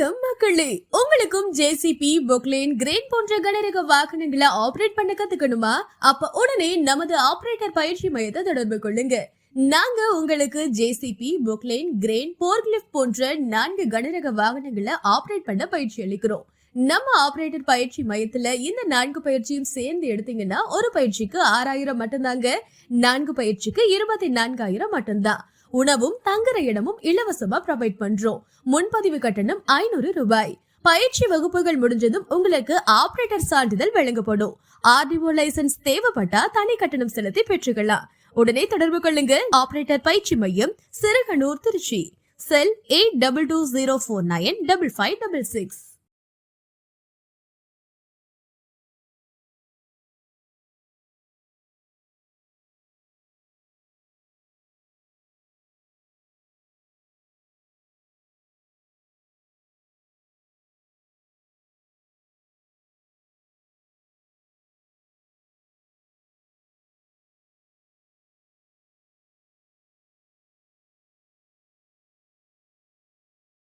வணக்கம் மக்களே, உங்களுக்கும் ஜேசிபி, பொக்லைன், கிரேன் போன்ற கனரக வாகனங்களை ஆபரேட் பண்ண கத்துக்கணுமா? அப்ப உடனே நமது ஆபரேட்டர் பயிற்சி மையத்தை தொடர்பு கொள்ளுங்க. நாங்க உங்களுக்கு ஜேசிபி, பொக்லைன், கிரேன், போர்க்லிஃப்ட் போன்ற 4 கனரக வாகனங்களை ஆபரேட் பண்ண பயிற்சி அளிக்கிறோம். நம்ம ஆபரேட்டர் பயிற்சி மையத்துல இந்த 4 பயிற்சியும் சேர்ந்து எடுத்தீங்கன்னா ஒரு பயிற்சிக்கு 6000 மட்டும்தாங்க. 4 பயிற்சிக்கு 24000 மட்டும்தான். உணவும் தங்குற இடமும் இலவசமா ப்ரொவைட் பண்றோம். முன்பதிவு கட்டணம் 500 ரூபாய். பயிற்சி வகுப்புகள் முடிஞ்சதும் உங்களுக்கு ஆபரேட்டர் சான்றிதழ் வழங்கப்படும். ஆர்டிஓ லைசன்ஸ் தேவைப்பட்டா தனி கட்டணம் செலுத்தி பெற்றுக்கலாம். உடனே தொடர்பு கொள்ளுங்க. ஆபரேட்டர் பயிற்சி மையம், சிறுகனூர், திருச்சி. செல் 8220495566.